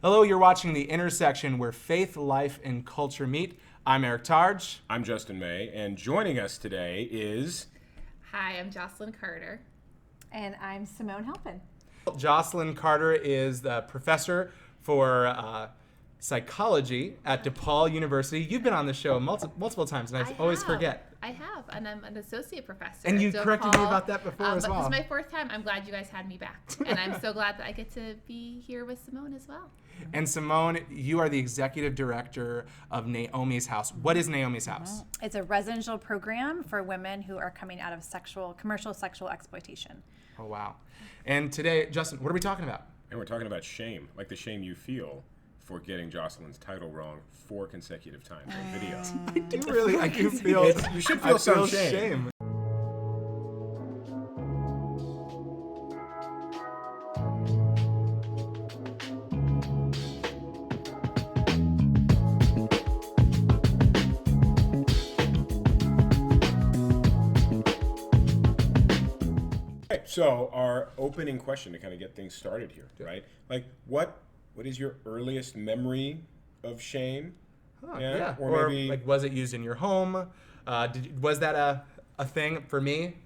Hello, you're watching The Intersection, where faith, life, and culture meet. I'm Eric Targe. I'm Justin May, and joining us today is... Hi, I'm Jocelyn Carter. And I'm Simone Halpin. Jocelyn Carter is the professor for psychology at DePaul University. You've been on the show multiple times, and I always forget. I have, and I'm an associate professor. And you at corrected DePaul, me about that before as well. But this is my fourth time. I'm glad you guys had me back. And I'm so glad that I get to be here with Simone as well. And Simone, you are the executive director of Naomi's House. What is Naomi's House? It's a residential program for women who are coming out of commercial sexual exploitation. Oh, wow. And today, Justin, what are we talking about? And we're talking about shame, like the shame you feel for getting Jocelyn's title wrong 4 consecutive times in video. I do feel... You should feel some shame. shame. So our opening question to kind of get things started here, right? Like, what is your earliest memory of shame? Yeah. Or maybe like, was it used in your home? Was that a thing for me?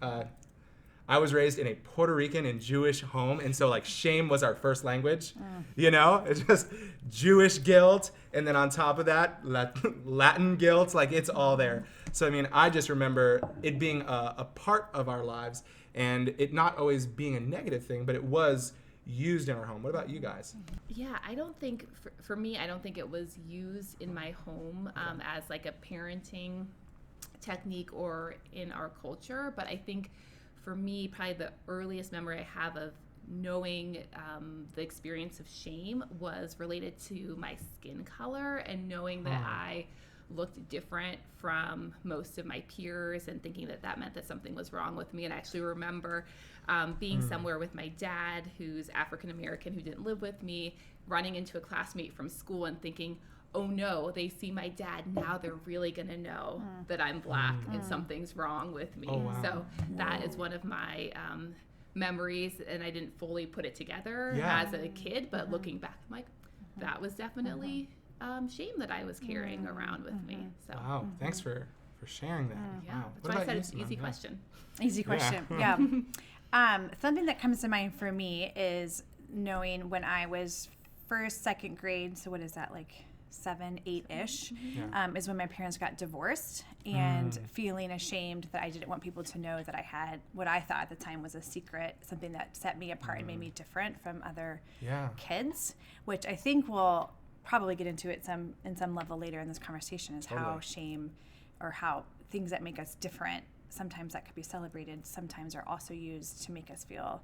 I was raised in a Puerto Rican and Jewish home, and so like shame was our first language. You know, it's just Jewish guilt, and then on top of that, Latin guilt. Like, it's all there. So I mean, I just remember it being a part of our lives, and it not always being a negative thing, but it was used in our home. What about you guys? Yeah, I don't think, for me, I don't think it was used in my home as like a parenting technique or in our culture, but I think for me, probably the earliest memory I have of knowing the experience of shame was related to my skin color and knowing that I looked different from most of my peers and thinking that meant that something was wrong with me. And I actually remember being somewhere with my dad, who's African American, who didn't live with me, running into a classmate from school and thinking, oh no, they see my dad, now they're really gonna know that I'm Black and something's wrong with me. Oh, wow. So that is one of my memories, and I didn't fully put it together as a kid, but looking back, I'm like, that was definitely shame that I was carrying around with me. So Wow, thanks for sharing that. yeah, Wow. that's why I said it's an easy question. Easy question. Yeah. Something that comes to mind for me is knowing when I was first, second grade. So what is that, like 7, 8-ish, is when my parents got divorced, and feeling ashamed that I didn't want people to know that I had what I thought at the time was a secret, something that set me apart and made me different from other kids, which I think we'll probably get into it in some level later in this conversation, is how shame, or how things that make us different, sometimes that could be celebrated, sometimes are also used to make us feel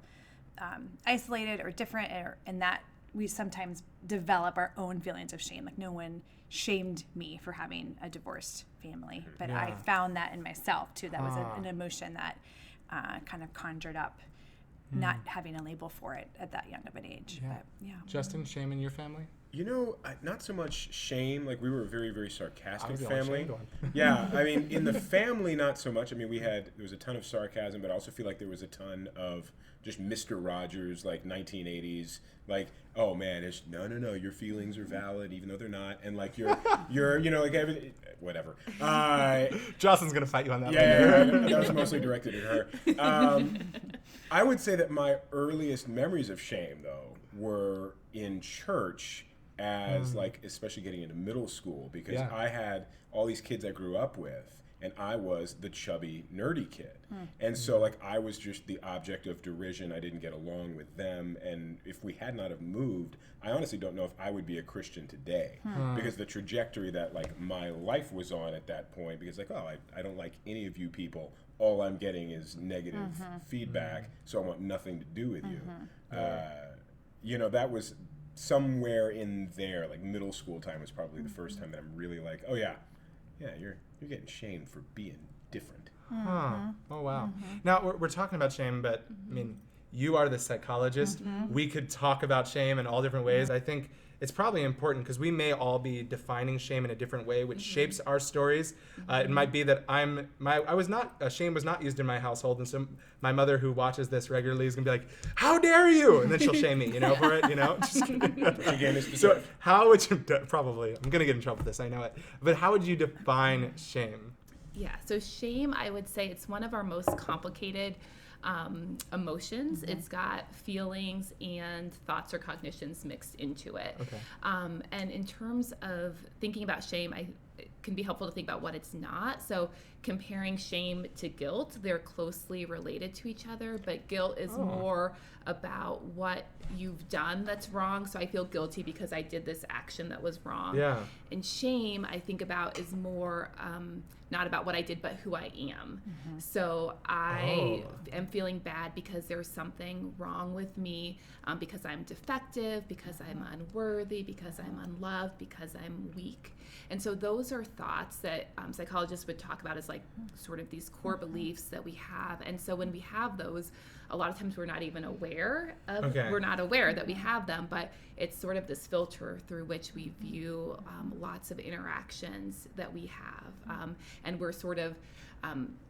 isolated or different, and that we sometimes develop our own feelings of shame. Like, no one shamed me for having a divorced family, but I found that in myself too. That was an emotion that kind of conjured up not having a label for it at that young of an age. Yeah. But yeah. Justin, shame in your family? You know, not so much shame. Like, we were a very, very sarcastic I was the only family. shamed one. Yeah, I mean, in the family, not so much. I mean, there was a ton of sarcasm, but I also feel like there was a ton of just Mr. Rogers, like 1980s, like, oh man, no, your feelings are valid even though they're not, and like you're, you know, like everything, whatever. Justin's gonna fight you on that. Yeah, that was mostly directed at her. I would say that my earliest memories of shame, though, were in church, as like, especially getting into middle school, because I had all these kids I grew up with, and I was the chubby, nerdy kid. And so, like, I was just the object of derision. I didn't get along with them. And if we had not have moved, I honestly don't know if I would be a Christian today. Because the trajectory that, like, my life was on at that point, because, like, oh, I don't like any of you people. All I'm getting is negative feedback, so I want nothing to do with you. You know, that was somewhere in there. Like, middle school time was probably the first time that I'm really like, oh, yeah, you're getting shamed for being different. Oh, wow. Now, we're talking about shame, but, I mean, you are the psychologist. We could talk about shame in all different ways. I think it's probably important because we may all be defining shame in a different way, which shapes our stories. It might be that shame was not used in my household, and so my mother, who watches this regularly, is gonna be like, "How dare you?" And then she'll shame me, for it, So how would you probably? I'm gonna get in trouble for this, I know it. But how would you define shame? Yeah. So shame, I would say, it's one of our most complicated emotions. It's got feelings and thoughts or cognitions mixed into it. Okay. And in terms of thinking about shame, it can be helpful to think about what it's not. So comparing shame to guilt, they're closely related to each other, but guilt is more about what you've done that's wrong. So I feel guilty because I did this action that was wrong. Yeah. And shame, I think about, is more not about what I did, but who I am. So I am feeling bad because there's something wrong with me, because I'm defective, because I'm unworthy, because I'm unloved, because I'm weak. And so those are thoughts that psychologists would talk about as like sort of these core beliefs that we have. And so when we have those, a lot of times we're not even aware of, we're not aware that we have them, but it's sort of this filter through which we view lots of interactions that we have. And we're sort of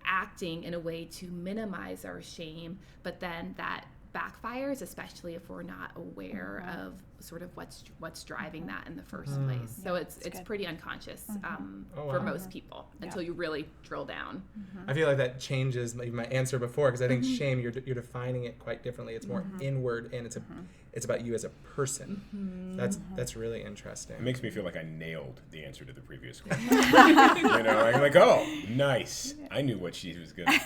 acting in a way to minimize our shame, but then that backfires, especially if we're not aware of sort of what's driving that in the first place. So it's pretty unconscious for most people until you really drill down. I feel like that changes my answer before, because I think shame, you're defining it quite differently. It's more inward, and it's about you as a person. That's really interesting. It makes me feel like I nailed the answer to the previous question. I'm like, oh, nice. I knew what she was going to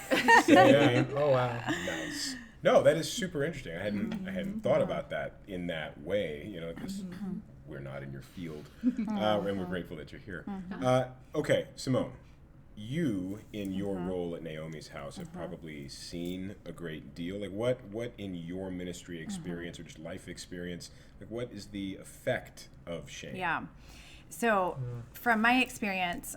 say. Yeah. Oh, wow. Nice. No, that is super interesting. I hadn't thought about that in that way, because we're not in your field, and we're grateful that you're here. Okay, Simone, you in your role at Naomi's house have probably seen a great deal. Like, what in your ministry experience or just life experience, like, what is the effect of shame? Yeah. So, from my experience,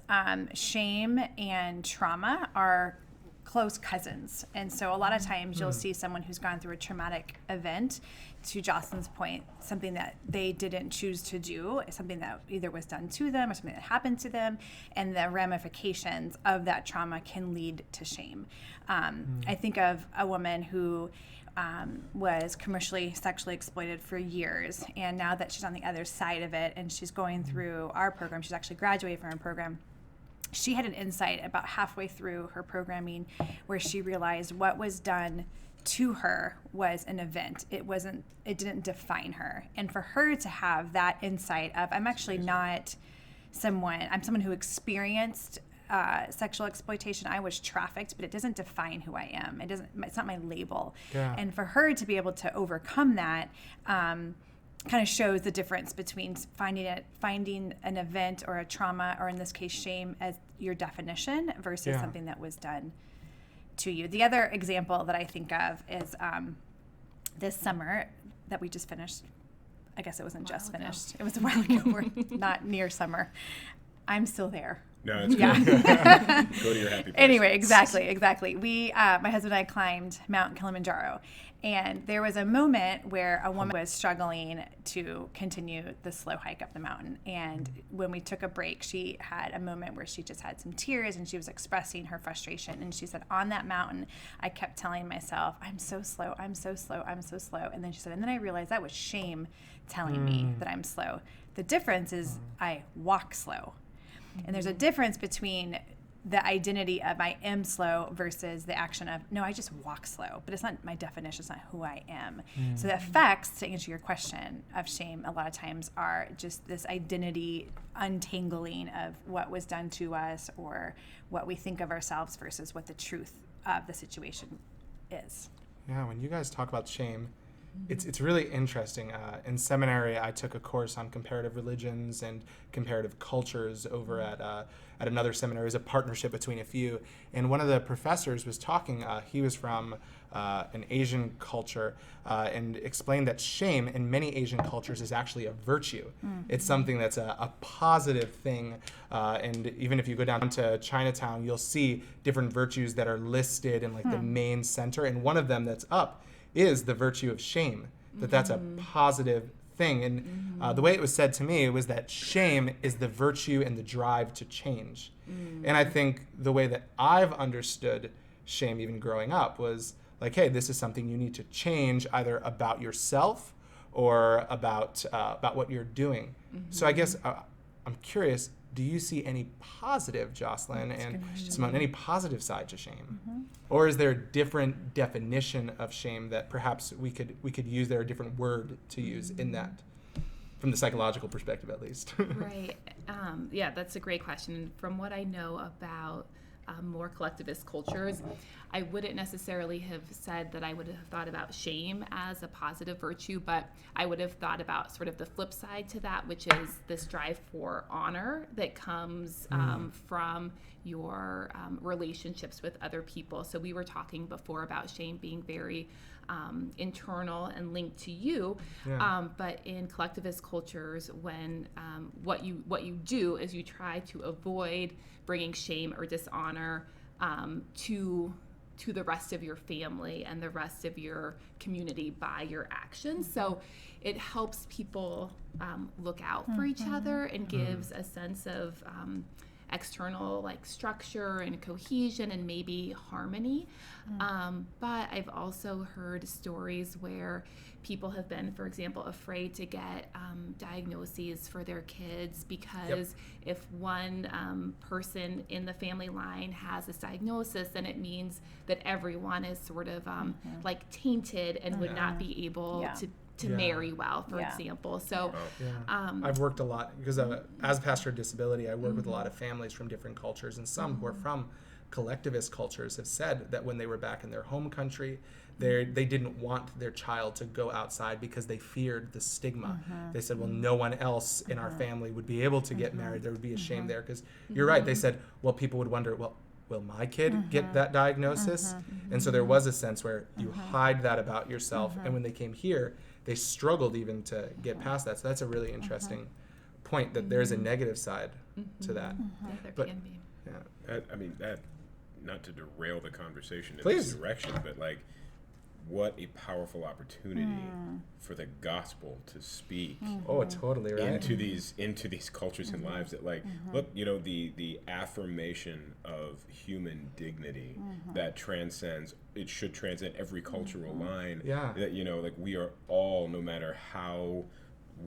shame and trauma are close cousins. And so a lot of times you'll see someone who's gone through a traumatic event, to Jocelyn's point, something that they didn't choose to do, something that either was done to them or something that happened to them, and the ramifications of that trauma can lead to shame. I think of a woman who was commercially sexually exploited for years, and now that she's on the other side of it and she's going through our program, she's actually graduated from our program. She had an insight about halfway through her programming where she realized what was done to her was an event. It didn't define her. And for her to have that insight of, I'm someone who experienced sexual exploitation. I was trafficked, but it doesn't define who I am. It's not my label. Yeah. And for her to be able to overcome that, kind of shows the difference between finding an event or a trauma, or in this case shame, as your definition versus something that was done to you. The other example that I think of is this summer that we just finished. I guess it wasn't just finished. It was a while ago. We're not near summer. I'm still there. No, it's good. Go to your happy place. Anyway, exactly. We, my husband and I climbed Mount Kilimanjaro, and there was a moment where a woman was struggling to continue the slow hike up the mountain. And when we took a break, she had a moment where she just had some tears, and she was expressing her frustration. And she said, on that mountain, I kept telling myself, I'm so slow, I'm so slow, I'm so slow. And then she said, and then I realized that was shame telling me that I'm slow. The difference is I walk slow. And there's a difference between the identity of I am slow versus the action of, no, I just walk slow. But it's not my definition. It's not who I am. So the effects, to answer your question, of shame a lot of times are just this identity untangling of what was done to us or what we think of ourselves versus what the truth of the situation is. Yeah, when you guys talk about shame, it's really interesting. In seminary, I took a course on comparative religions and comparative cultures over at another seminary. It was a partnership between a few. And one of the professors was talking, he was from an Asian culture, and explained that shame in many Asian cultures is actually a virtue. It's something that's a positive thing. And even if you go down to Chinatown, you'll see different virtues that are listed in like the main center. And one of them that's up is the virtue of shame, that that's a positive thing. And the way it was said to me was that shame is the virtue and the drive to change. And I think the way that I've understood shame even growing up was like, hey, this is something you need to change either about yourself or about what you're doing. So I guess I'm curious, do you see any positive, Jocelyn and Simone, any positive side to shame? Or is there a different definition of shame that perhaps we could use there, a different word to use in that, from the psychological perspective at least? Right. Yeah, that's a great question. From what I know about more collectivist cultures, I wouldn't necessarily have said that I would have thought about shame as a positive virtue, but I would have thought about sort of the flip side to that, which is this drive for honor that comes from your relationships with other people. So we were talking before about shame being very internal and linked to you, but in collectivist cultures, when what you do is you try to avoid bringing shame or dishonor to the rest of your family and the rest of your community by your actions. So it helps people look out for each other and gives a sense of external like structure and cohesion and maybe harmony. But I've also heard stories where people have been, for example, afraid to get diagnoses for their kids because if one person in the family line has this diagnosis, then it means that everyone is sort of like tainted and would not be able to marry well, for example. So I've worked a lot because as pastor of disability, I work with a lot of families from different cultures, and some who are from collectivist cultures have said that when they were back in their home country, they didn't want their child to go outside because they feared the stigma. They said, well, no one else in our family would be able to get married. There would be a shame there because you're right. They said, well, people would wonder, well, will my kid get that diagnosis? And so there was a sense where you hide that about yourself. And when they came here, they struggled even to get past that. So that's a really interesting point, that there's a negative side to that. Yeah, there can be. Yeah. I mean, that, not to derail the conversation in Please. this direction, but like, what a powerful opportunity for the gospel to speak Oh, totally right. into these cultures and lives that like look, you know, the affirmation of human dignity that transcends, it should transcend every cultural line. That, you know, like we are all, no matter how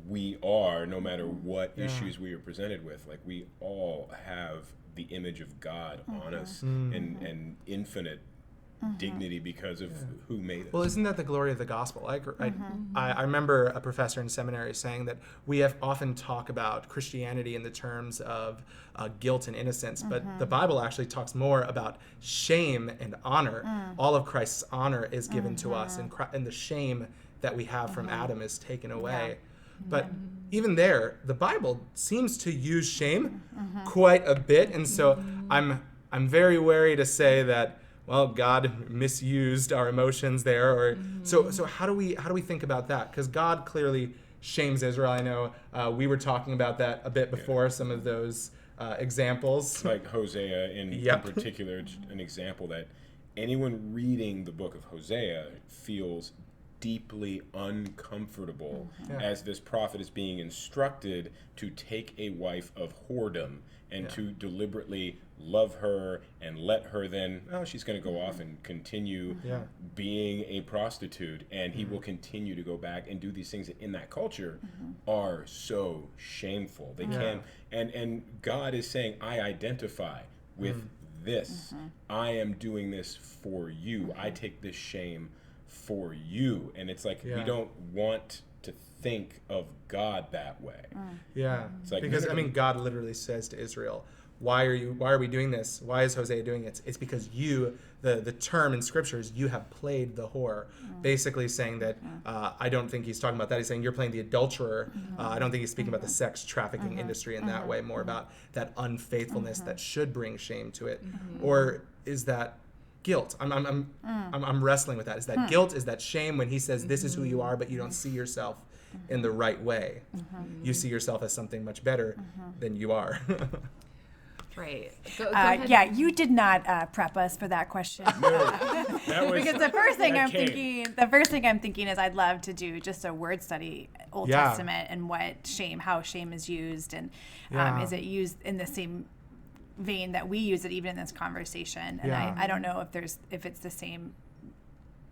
we are, no matter what issues we are presented with, like we all have the image of God on us and infinite dignity because of who made us. Well, isn't that the glory of the gospel? I remember a professor in seminary saying that we have often talk about Christianity in the terms of guilt and innocence, but the Bible actually talks more about shame and honor. All of Christ's honor is given to us, and the shame that we have from Adam is taken away. But even there, the Bible seems to use shame quite a bit, and so I'm very wary to say that, well, God misused our emotions there, or so how do we think about that? Because God clearly shames Israel. I know we were talking about that a bit before, some of those examples. Like Hosea in particular, an example that anyone reading the book of Hosea feels deeply uncomfortable as this prophet is being instructed to take a wife of whoredom and to deliberately love her and let her then, oh, she's going to go off and continue being a prostitute, and he will continue to go back and do these things that in that culture are so shameful. They can, and God is saying, I identify with this. I am doing this for you. I take this shame for you. And it's like, we don't want to think of God that way. It's like, because I mean, God literally says to Israel, why are we doing this? Why is Hosea doing it? It's because you, the term in scriptures, you have played the whore. Basically saying that, I don't think he's talking about that. He's saying you're playing the adulterer. I don't think he's speaking about the sex trafficking industry in that way, more about that unfaithfulness that should bring shame to it. Or is that guilt? I'm wrestling with that. Is that guilt? Is that shame when he says this is who you are, but you don't see yourself in the right way? You see yourself as something much better than you are. Right. Go ahead. Yeah, you did not prep us for that question. That was, Because the first thing that I'm thinking is I'd love to do just a word study, Old Yeah. Testament, and how shame is used, and Yeah. is it used in the same vein that we use it even in this conversation? And Yeah. I don't know if it's the same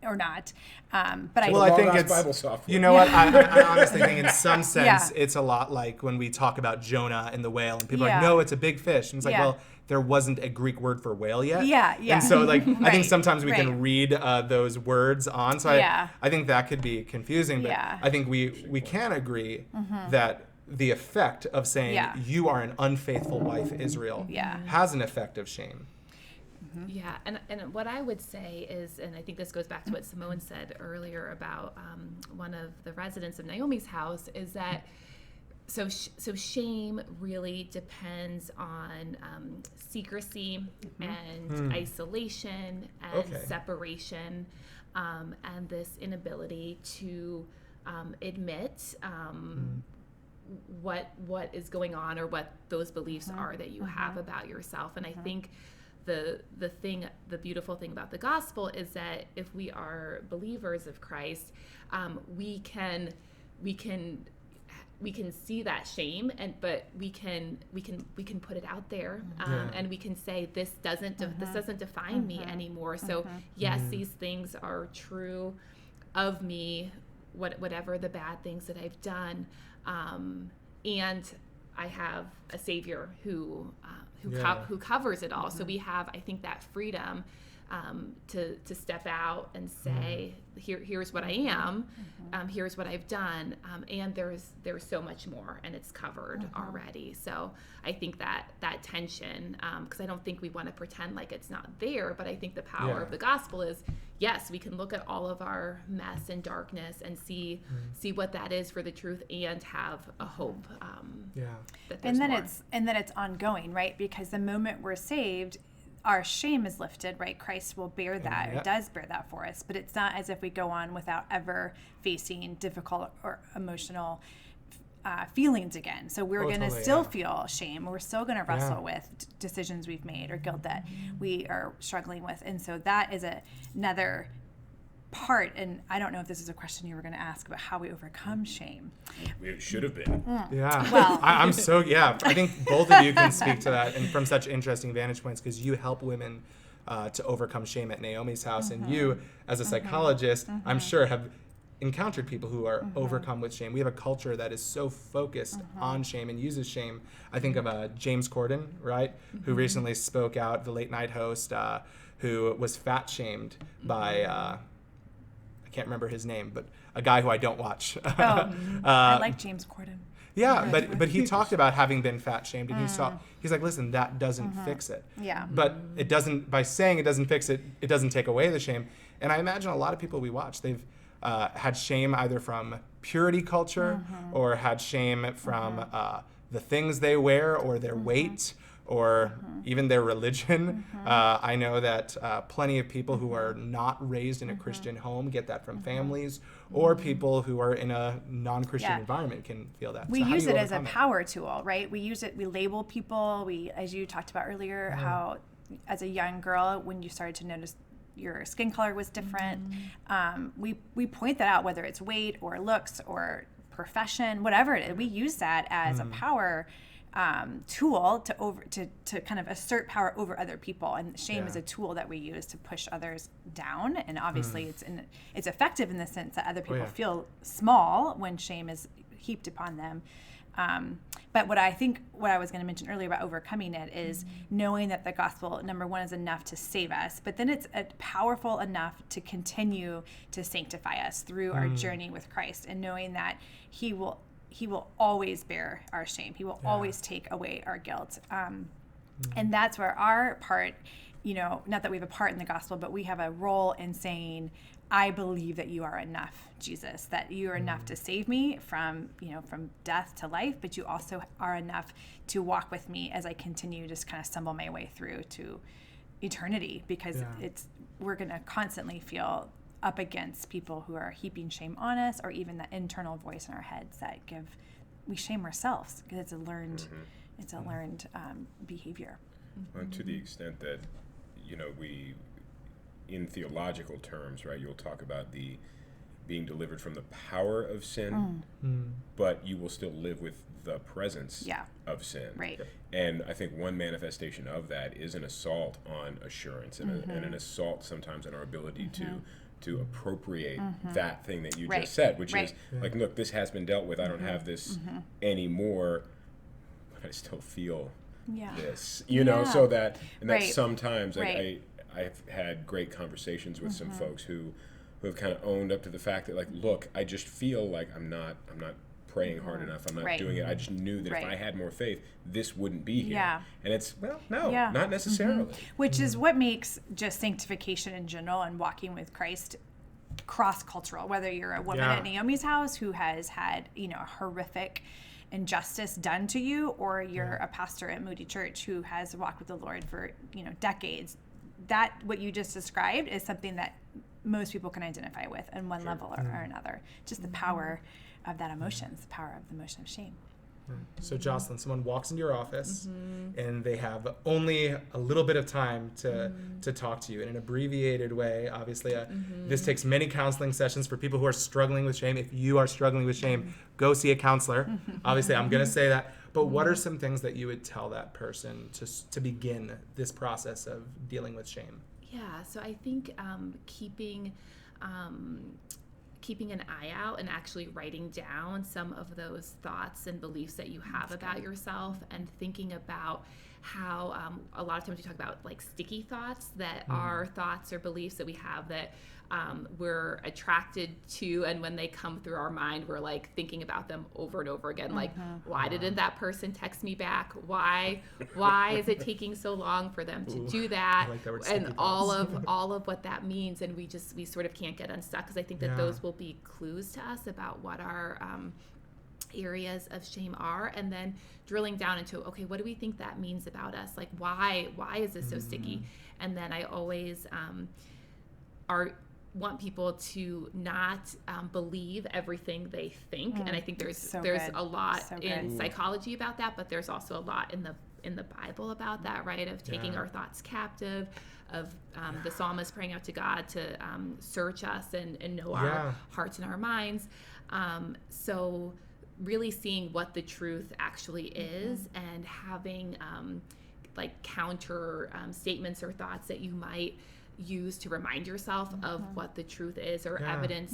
or not. But I Well, I think Long-ass it's, Bible software. you know what, I honestly think in some sense Yeah. it's a lot like when we talk about Jonah and the whale, and people are Yeah. like, no, it's a big fish. And it's like, Yeah. well, there wasn't a Greek word for whale yet. Yeah, yeah. And so, like, I think Right, sometimes we right. can read those words on. So Yeah. I think that could be confusing. But Yeah. I think we can agree that the effect of saying Yeah. you are an unfaithful wife, Israel, Yeah. has an effect of shame. Yeah, and what I would say is, and I think this goes back to what Simone said earlier about one of the residents of Naomi's house, is that so shame really depends on secrecy and isolation and Okay. separation, and this inability to admit what is going on or what those beliefs are that you have about yourself. And I think the beautiful thing about the gospel is that if we are believers of Christ, we can see that shame, but we can put it out there, and we can say this doesn't define me anymore. So yes, these things are true of me, whatever the bad things that I've done, and I have a Savior who covers it all. So we have, I think, that freedom to step out and say, here's what I am, here's what I've done, and there's so much more, and it's covered already. So I think that tension, because I don't think we want to pretend like it's not there, but I think the power of the gospel is, yes, we can look at all of our mess and darkness and see what that is for the truth, and have a hope. That there's more. And then it's ongoing, right? Because the moment we're saved, our shame is lifted, right? Christ will bear that, or does bear that for us. But it's not as if we go on without ever facing difficult or emotional feelings again. So we're going to still feel shame. We're still going to wrestle with decisions we've made or guilt that we are struggling with. And so that is another part. And I don't know if this is a question you were going to ask about how we overcome shame. It should have been. Yeah. Well- I'm so, I think both of you can speak to that, and from such interesting vantage points, because you help women to overcome shame at Naomi's house. And you, as a psychologist, I'm sure have encountered people who are overcome with shame. We have a culture that is so focused on shame and uses shame. I think of James Corden, right, who recently spoke out, the late night host, who was fat shamed by, I can't remember his name, but a guy who I don't watch. I like James Corden. Yeah, but he talked about having been fat shamed, and he's like, listen, that doesn't fix it. Yeah. But it doesn't, by saying it doesn't fix it, it doesn't take away the shame. And I imagine a lot of people we watch, they've had shame either from purity culture or had shame from the things they wear or their weight or even their religion. I know that plenty of people who are not raised in a Christian home get that from families, or people who are in a non-Christian environment can feel that. We So how do use you it as a overcome power tool, right? We use it, we label people. As you talked about earlier, how as a young girl, when you started to notice your skin color was different, we point that out, whether it's weight or looks or profession, whatever it is. We use that as a power tool to kind of assert power over other people, and shame is a tool that we use to push others down. And obviously, it's effective in the sense that other people feel small when shame is heaped upon them. But what I was going to mention earlier about overcoming it is knowing that the gospel, number one, is enough to save us, but then it's powerful enough to continue to sanctify us through our journey with Christ, and knowing that He will always bear our shame. He will always take away our guilt. And that's where our part, not that we have a part in the gospel, but we have a role in saying, I believe that you are enough, Jesus, that you are enough to save me from death to life, but you also are enough to walk with me as I continue to just kind of stumble my way through to eternity, because we're going to constantly feel up against people who are heaping shame on us, or even that internal voice in our heads that we shame ourselves, because it's a learned behavior. To the extent that, we, in theological terms, right, you'll talk about the being delivered from the power of sin, but you will still live with the presence of sin. Right. And I think one manifestation of that is an assault on assurance and an assault sometimes on our ability to appropriate that thing that you just said, which is like, look, this has been dealt with. I don't have this anymore, but I still feel this, so that, and that sometimes I've had great conversations with some folks who have kind of owned up to the fact that, like, look, I just feel like I'm not praying hard enough. I'm not doing it. I just knew that if I had more faith, this wouldn't be here. Yeah. And it's, not necessarily. Which is what makes just sanctification in general and walking with Christ cross-cultural, whether you're a woman at Naomi's house who has had, a horrific injustice done to you, or you're a pastor at Moody Church who has walked with the Lord for, decades. That, what you just described, is something that most people can identify with in one level or another. Just the power of that emotion, the power of the emotion of shame. So Jocelyn, someone walks into your office and they have only a little bit of time to talk to you in an abbreviated way. Obviously, this takes many counseling sessions for people who are struggling with shame. If you are struggling with shame, go see a counselor. Obviously, I'm going to say that. But what are some things that you would tell that person to begin this process of dealing with shame? Yeah, so I think keeping an eye out and actually writing down some of those thoughts and beliefs that you have about yourself, and thinking about how a lot of times we talk about like sticky thoughts that are thoughts or beliefs that we have that we're attracted to, and when they come through our mind, we're like thinking about them over and over again. Like, why didn't that person text me back? Why is it taking so long for them to do that? I like that word, and sticky all thoughts. of what that means, and we sort of can't get unstuck, because I think that those will be clues to us about what our areas of shame are, and then drilling down into, okay, what do we think that means about us? Like, why is this so sticky? And then I always want people to not believe everything they think, and I think there's a lot in psychology about that, but there's also a lot in the Bible about that, right? Of taking our thoughts captive, of the psalmist praying out to God to search us and know our hearts and our minds. So really seeing what the truth actually is, and having like counter statements or thoughts that you might use to remind yourself of what the truth is, or evidence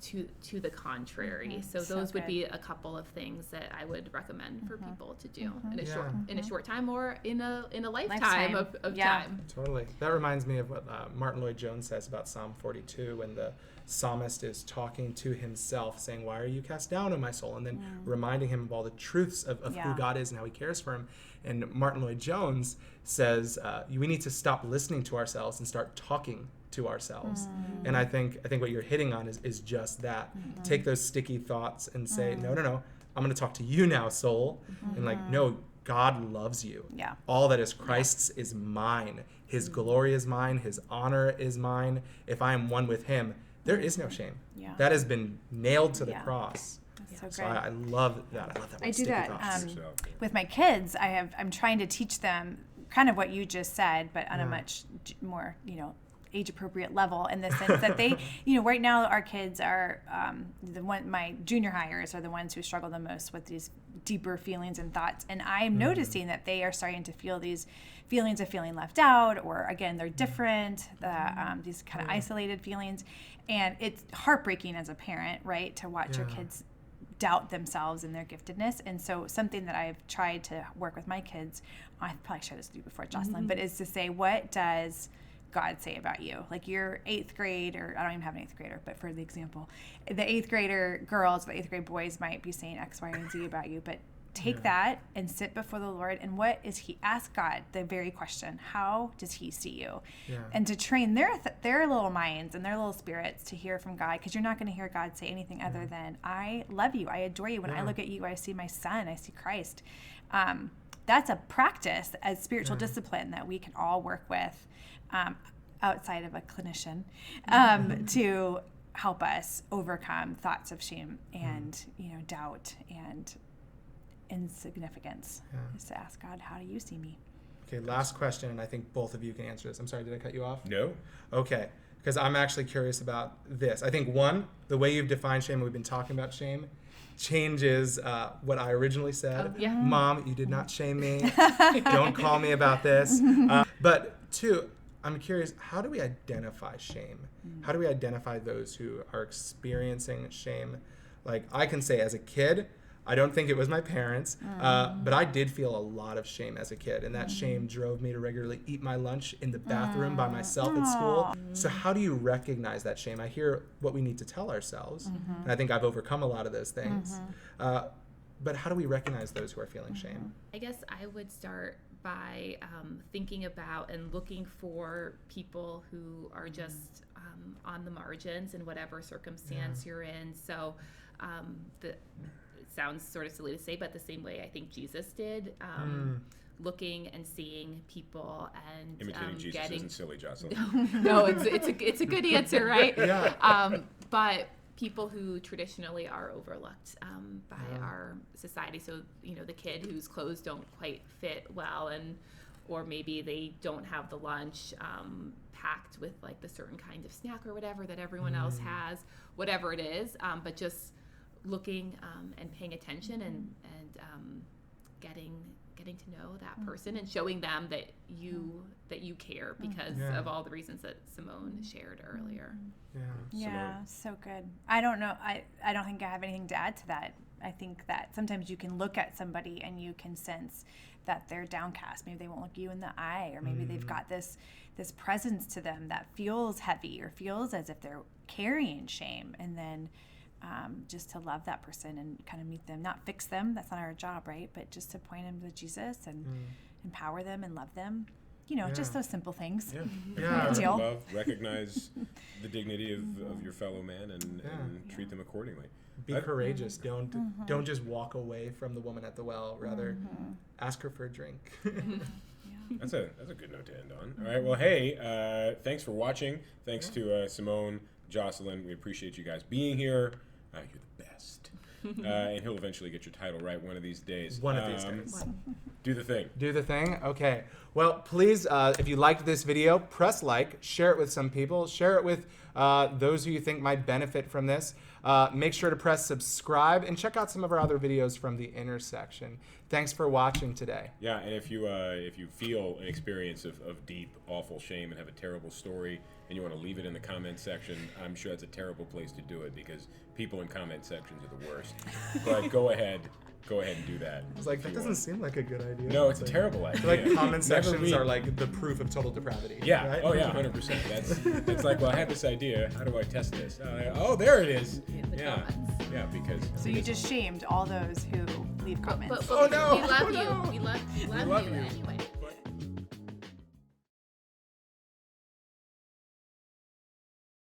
to the contrary. So those would be a couple of things that I would recommend for people to do in a short time, or in a lifetime of time. Totally. That reminds me of what Martin Lloyd-Jones says about Psalm 42, when the psalmist is talking to himself, saying, "Why are you cast down, O my soul?" And then reminding him of all the truths of who God is and how he cares for him. And Martin Lloyd-Jones says, we need to stop listening to ourselves and start talking to ourselves. And I think what you're hitting on is just that. Take those sticky thoughts and say, no, I'm going to talk to you now, soul. And like, no, God loves you. Yeah. All that is Christ's is mine. His glory is mine. His honor is mine. If I am one with him, there is no shame. Yeah. That has been nailed to the cross. That's So so good. I love that. I love that. I do sticky that thoughts. with my kids. I'm trying to teach them kind of what you just said, but on a much more, age appropriate level, in the sense that they, right now our kids are my junior hires are the ones who struggle the most with these deeper feelings and thoughts, and I'm noticing that they are starting to feel these feelings of feeling left out, or again they're different, these kind of isolated feelings, and it's heartbreaking as a parent, right, to watch your kids doubt themselves and their giftedness. And so something that I've tried to work with my kids, I probably shared this with you before, Jocelyn, but is to say, what does God say about you? Like your 8th grade, or I don't even have an 8th grader, but for the example, the 8th grader girls, the 8th grade boys might be saying X, Y, and Z about you, but take that and sit before the Lord, and ask God the very question, how does he see you? And to train their little minds and their little spirits to hear from God, because you're not going to hear God say anything other than, I love you, I adore you. When I look at you, I see my son, I see Christ. That's a practice as spiritual discipline that we can all work with outside of a clinician to help us overcome thoughts of shame and doubt and insignificance. Is to ask God, how do you see me? Okay, last question, and I think both of you can answer this. I'm sorry, did I cut you off? No. Okay, because I'm actually curious about this. I think one, the way you've defined shame, and we've been talking about shame, changes what I originally said. Oh, yeah. Mom, you did not shame me. Don't call me about this. But two, I'm curious, how do we identify shame? How do we identify those who are experiencing shame? Like, I can say as a kid, I don't think it was my parents, but I did feel a lot of shame as a kid, and that shame drove me to regularly eat my lunch in the bathroom by myself at school. So how do you recognize that shame? I hear what we need to tell ourselves, and I think I've overcome a lot of those things. But how do we recognize those who are feeling shame? I guess I would start by thinking about and looking for people who are just on the margins in whatever circumstance you're in. So it sounds sort of silly to say, but the same way I think Jesus did, looking and seeing people and Imitating Jesus isn't silly, Jocelyn. No, it's a good answer, right? Yeah. But people who traditionally are overlooked by our society. So, the kid whose clothes don't quite fit well, or maybe they don't have the lunch packed with like the certain kind of snack or whatever that everyone else has, whatever it is. But just looking and paying attention and getting to know that person and showing them that you care because of all the reasons that Simone shared earlier. Yeah, so good. I don't know. I don't think I have anything to add to that. I think that sometimes you can look at somebody and you can sense that they're downcast. Maybe they won't look you in the eye, or maybe they've got this presence to them that feels heavy or feels as if they're carrying shame. And then just to love that person and kind of meet them, not fix them. That's not our job, right? But just to point them to Jesus and empower them and love them. Just those simple things. Love, recognize the dignity of your fellow man and treat them accordingly. Be courageous. Don't just walk away from the woman at the well. Rather, ask her for a drink. That's a good note to end on. All right. Well, hey, thanks for watching. Thanks to Simone, Jocelyn. We appreciate you guys being here. You're the best. And he'll eventually get your title right one of these days. One of these days. Do the thing. Do the thing? Okay. Well, please, if you liked this video, press like, share it with some people, share it with those who you think might benefit from this. Make sure to press subscribe and check out some of our other videos from the intersection. Thanks for watching today. Yeah, and if you feel an experience of deep, awful shame and have a terrible story and you want to leave it in the comment section, I'm sure that's a terrible place to do it because people in comment sections are the worst. But go ahead and do that. I was like, that doesn't seem like a good idea. No, it's a terrible idea. Like comment sections are like the proof of total depravity. Yeah. Right? Oh yeah, 100%. It's like, well, I had this idea. How do I test this? Oh, there it is. Yeah. Yeah, because. So you just shamed all those who leave comments. But Oh no! We love you. We love you anyway.